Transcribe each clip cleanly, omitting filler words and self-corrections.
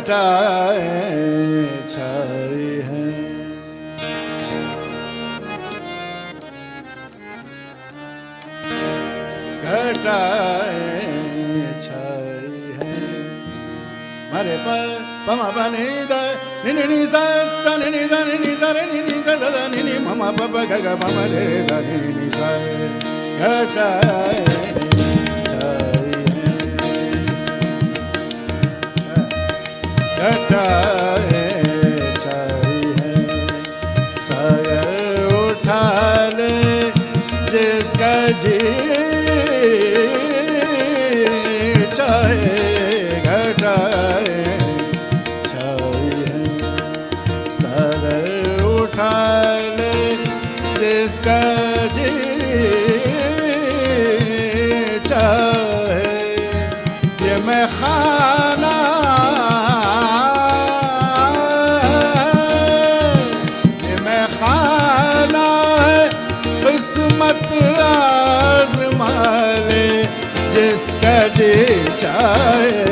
घटाए छाई है। घटाए छाई है। मरे पमा बने द नि नि सा सा नि नि सा नि नि सा रे नि नि सा द द नि नि ममा प प ग ग म म रे द नि नि सा। घटाए छाई है। घटाए छाई है। सागर उठा ले जिसका जी चाहे। घटाए छाई है। सागर उठा ले जिसका जी चाहे। ये मैं खाना किस्मत आज़मा ले जिसका जी चाहे।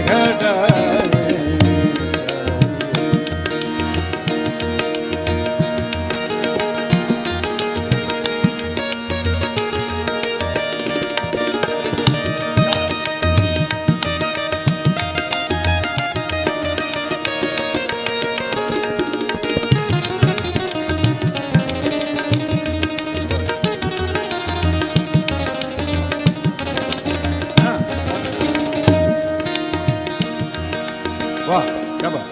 घटाए वाह क्या बात।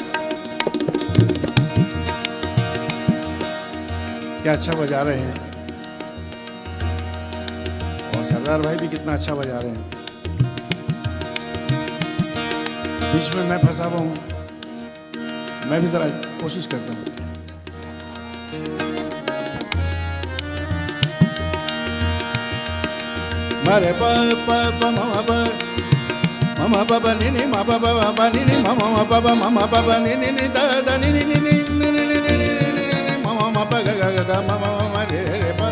क्या अच्छा बजा रहे हैं। और सरदार भाई भी कितना अच्छा बजा रहे हैं। बीच में मैं फंसा हुआ हूं। मैं भी जरा कोशिश करता हूं। मरे प प प म प mama baba nini ma baba baba nini mama baba mama baba nini ni da da nini nini nini nini mama baba ga ga ga mama mama re re ba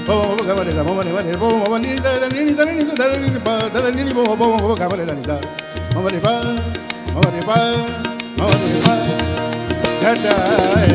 baba baba ga re da mama ni ba baba nini da da nini da nini da nini ba da nini baba baba ga re da ni da mama ni ba mama ni ba mama ni ba घटाए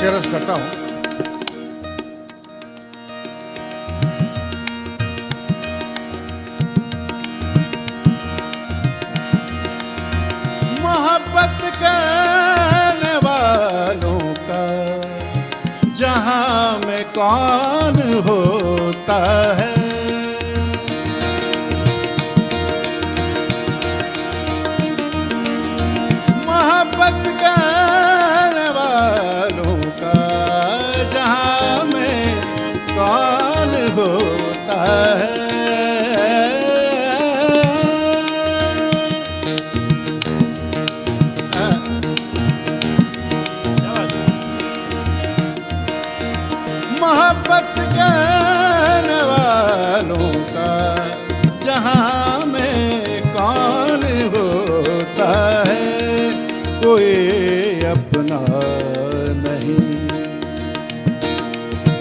shares करता हूं। मोहब्बत करने वालों का जहां में कौन होता है। मोहब्बत करने वालों जहां में कौन होता है। मोहब्बत करने वालों का जहां में कौन होता है। कोई अपना नहीं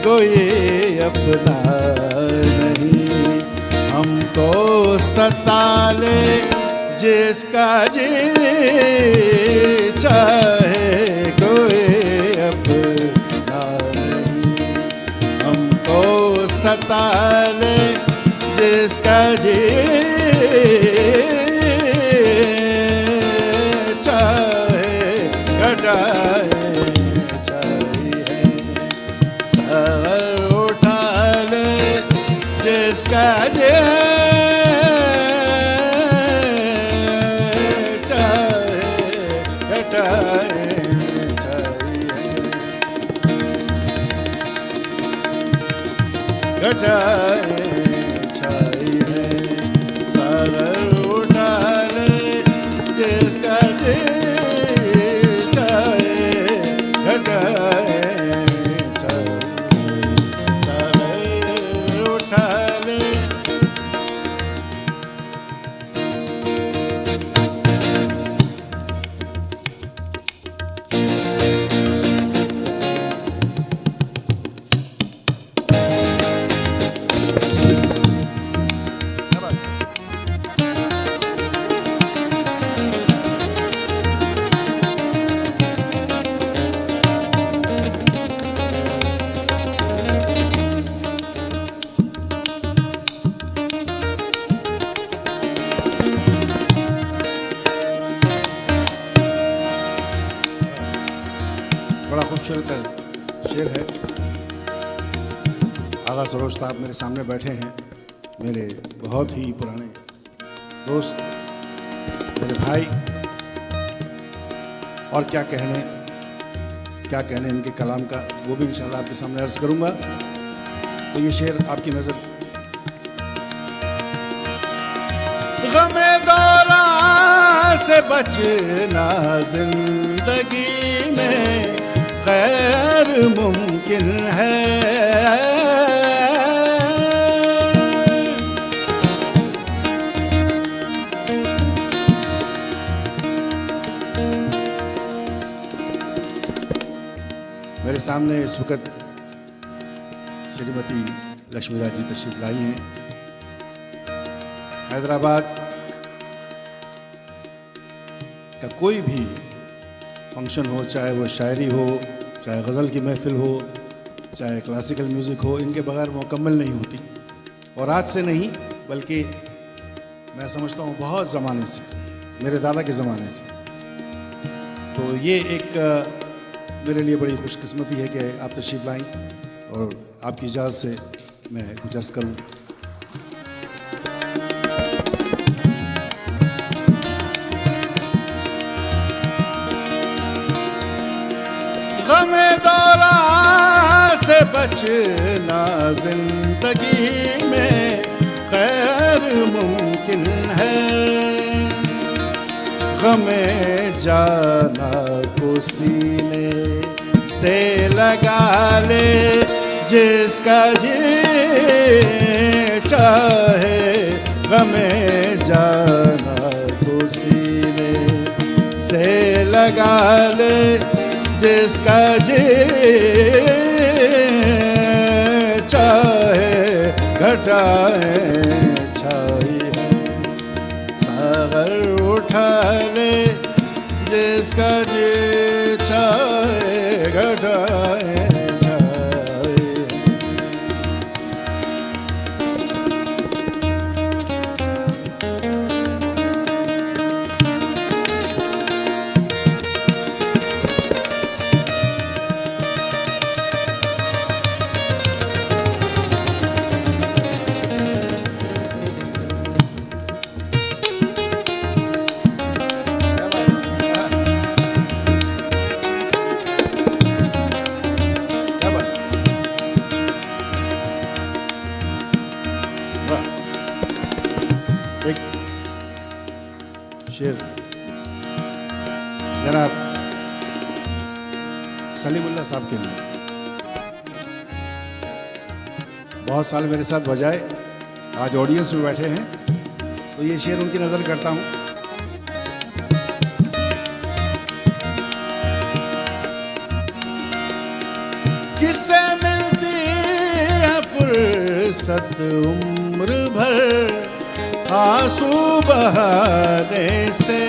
कोई अपना नहीं हमको सता ले जिसका जी चाहे। कोई अपना नहीं हमको सता ले जिसका जी चाहे। घटाए उठा ले जिसका जी चाहे। घटाए घटाए छाई है। सागर उठा बड़ा खूबसूरत शेर है। आगा सरोज साहब मेरे सामने बैठे हैं, मेरे बहुत ही पुराने दोस्त, मेरे भाई, और क्या कहने इनके कलाम का, वो भी इंशाल्लाह आपके सामने अर्ज करूंगा। तो ये शेर आपकी नजर। गमे दौरा से बचना जिंदगी में गैर मुमकिन है। मेरे सामने इस वक्त श्रीमती लक्ष्मी राज जी तशरीफ लाई हैं। हैदराबाद का कोई भी फंक्शन हो, चाहे वो शायरी हो, चाहे गज़ल की महफिल हो, चाहे क्लासिकल म्यूज़िक हो, इनके बगैर मुकम्मल नहीं होती। और आज से नहीं, बल्कि मैं समझता हूँ बहुत ज़माने से, मेरे दादा के ज़माने से। तो ये एक मेरे लिए बड़ी खुशकिस्मती है कि आप तशरीफ़ लाएँ और आपकी इजाज़त से मैं कुछ अर्ज़ करूँ। गमे दौरा से बचना जिंदगी में गैर मुमकिन है। गमे जाना को सीने से लगा ले जिसका जी चाहे। गमे जाना को सीने से लगा ले जिसका जी चाहे। घटाए छाई है सागर उठा ले जिसका जी चाहे। घटाए छाई एक शेर जनाब सलीमुल्लाह साहब के लिए। बहुत साल मेरे साथ बजाए, आज ऑडियंस में बैठे हैं, तो ये शेर उनकी नज़र करता हूँ। किससे मिलती है फुर्सत उम्र भर आंसू बहाने से।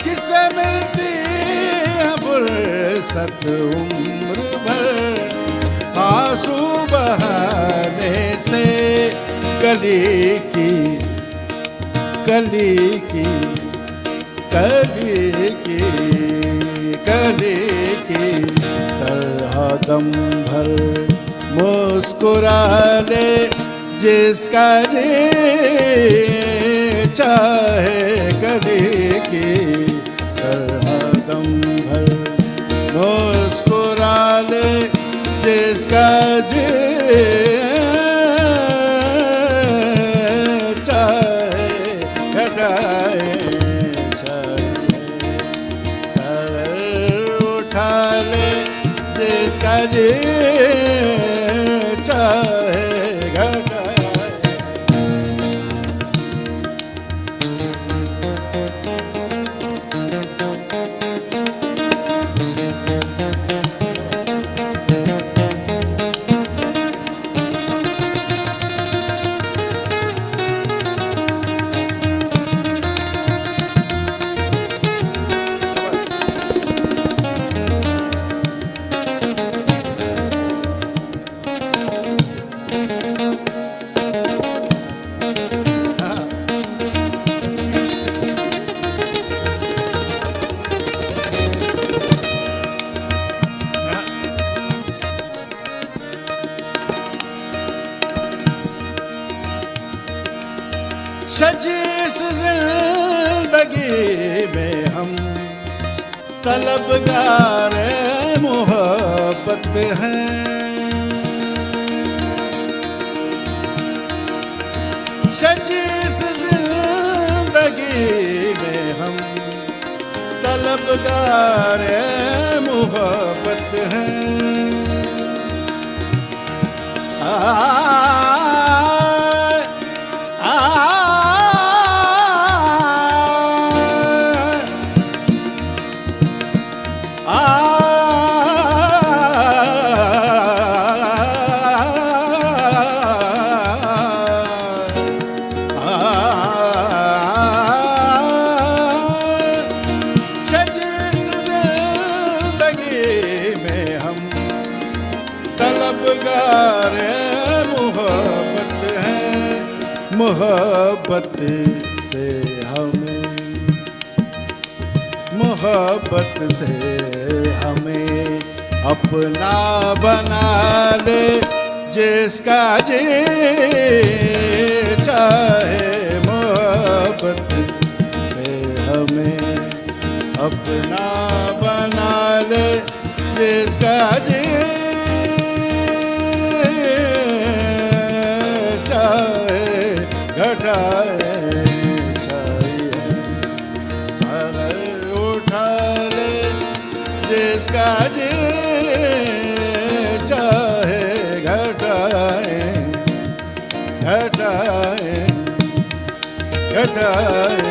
किससे मिलती है फुर्सत उम्र भर आंसू बहाने से। कली की कली की कली की कली की तरह दम भर मुस्कुरा ले जिसका जी चाहे। कली की तरह दम भर मुस्कुरा ले जिसका जी चाहे। घटाए छाए सागर उठा ले जिसका जी चाहे घटा। सजी इस जिंदगी में हम तलबगार मोहब्बत हैं। सजी इस जिंदगी में हम तलबगार मोहब्बत हैं। मोहब्बत से हमें अपना बना ले जिसका जी चाहे। मोहब्बत से हमें अपना बना ले जिसका जी घटाए छाए सागर उठा ले जिसका जी चाहे। घटाए घटाए घटाए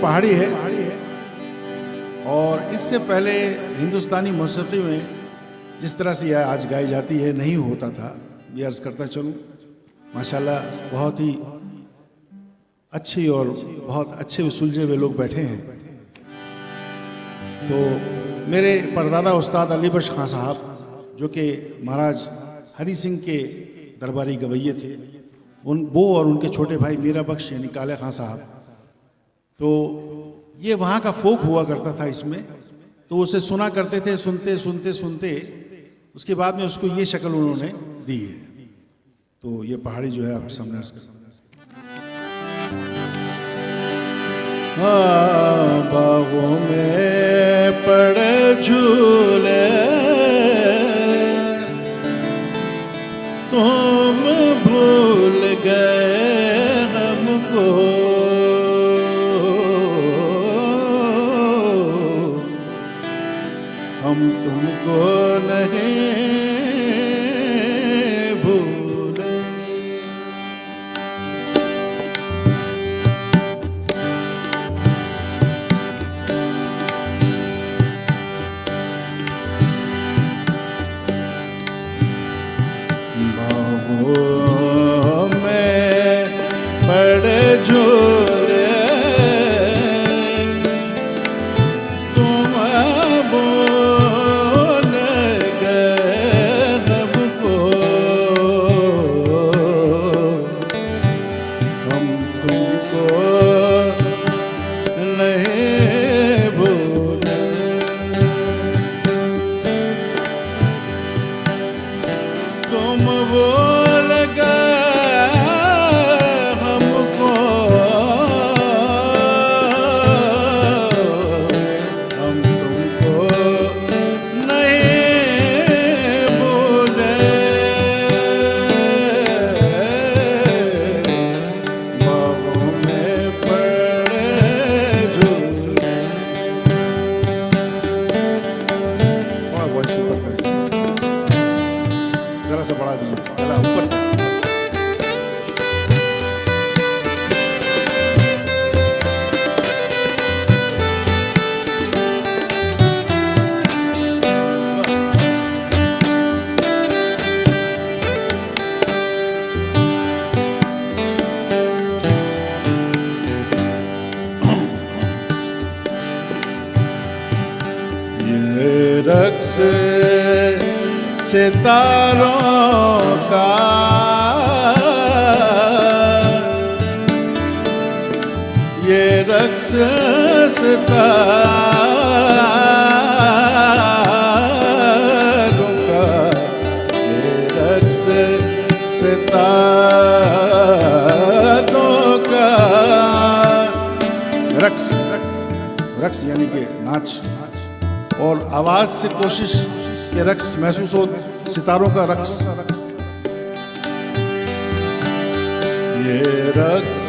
पहाड़ी है। और इससे पहले हिंदुस्तानी मौसीकी में जिस तरह से यह आज गाई जाती है नहीं होता था। ये अर्ज़ करता चलूँ माशाल्लाह बहुत ही अच्छी और बहुत अच्छे सुलझे हुए लोग बैठे हैं। तो मेरे परदादा उस्ताद अली बख्श खां साहब जो कि महाराज हरी सिंह के दरबारी गवैये थे, वो और उनके छोटे भाई मीरा बख्श यानी काले खां साहब, तो ये वहाँ का फोक हुआ करता था इसमें। तो उसे सुना करते थे, सुनते सुनते सुनते उसके बाद में उसको ये शक्ल उन्होंने दी है। तो ये पहाड़ी जो है आपके सामने अर्ज़ करता हूँ। बागों में पड़े झूले तुम भूल गए हमको, हम तुमको नहीं भूले। में पड़े झूले तुम बोल गए हमको हम तुमको नहीं भूले तुम बोल गए हमको हम तुमको नहीं भूले बाहों में पड़े झूले वॉइस ऊपर करिए जरा सा बढ़ा दीजिए जरा ऊपर ये रक्स सितारों का ये रक्स सितारों का ये रक्स सितारों का रक्स रक्स यानी कि नाच और आवाज से कोशिश ये रक्स महसूस हो सितारों का रक्स ये रक्स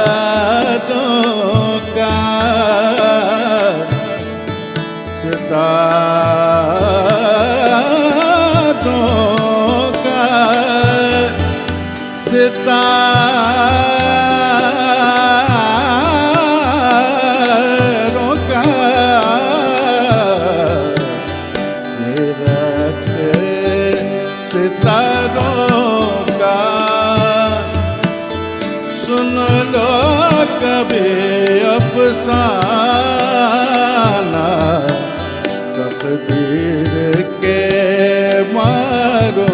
सितारों का सितारों का सितारों का ये रक्स सितारों का सुन लो कभी अफसाना तकदीर के मारो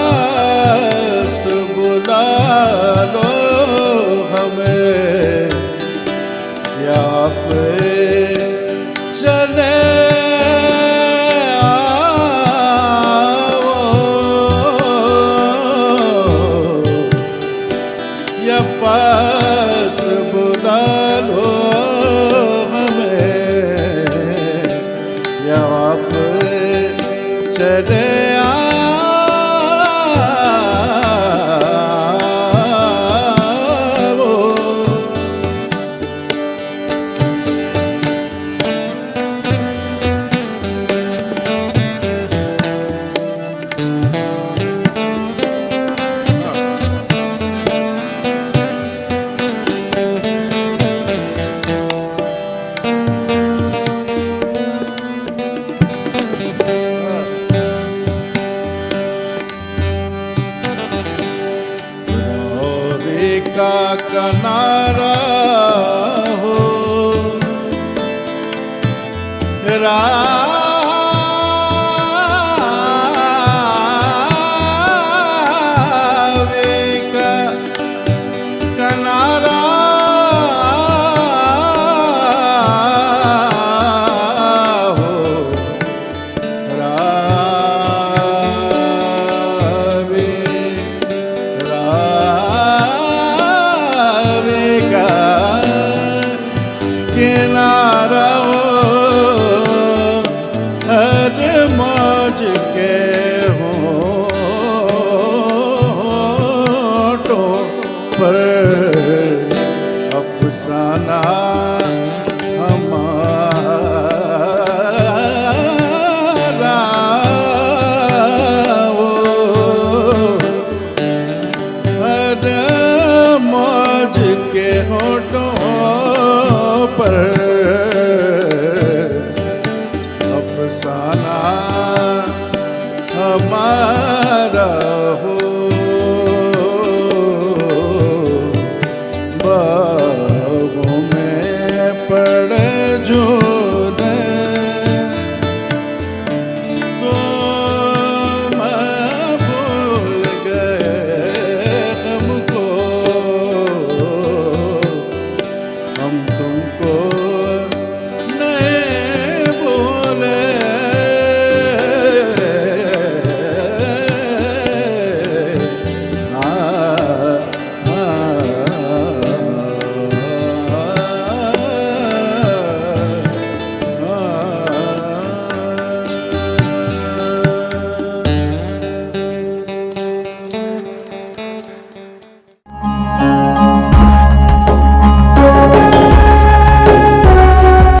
पास बुला लो हमें या पे चले आओ या पास बुला लो हमें या पे चले रावे का किनारा हो, रावे रावे का किनारा हो, हर मौज के होठों पर अफसाना हमारा हो, हर मौज के होठों पर अफसाना हमारा हो।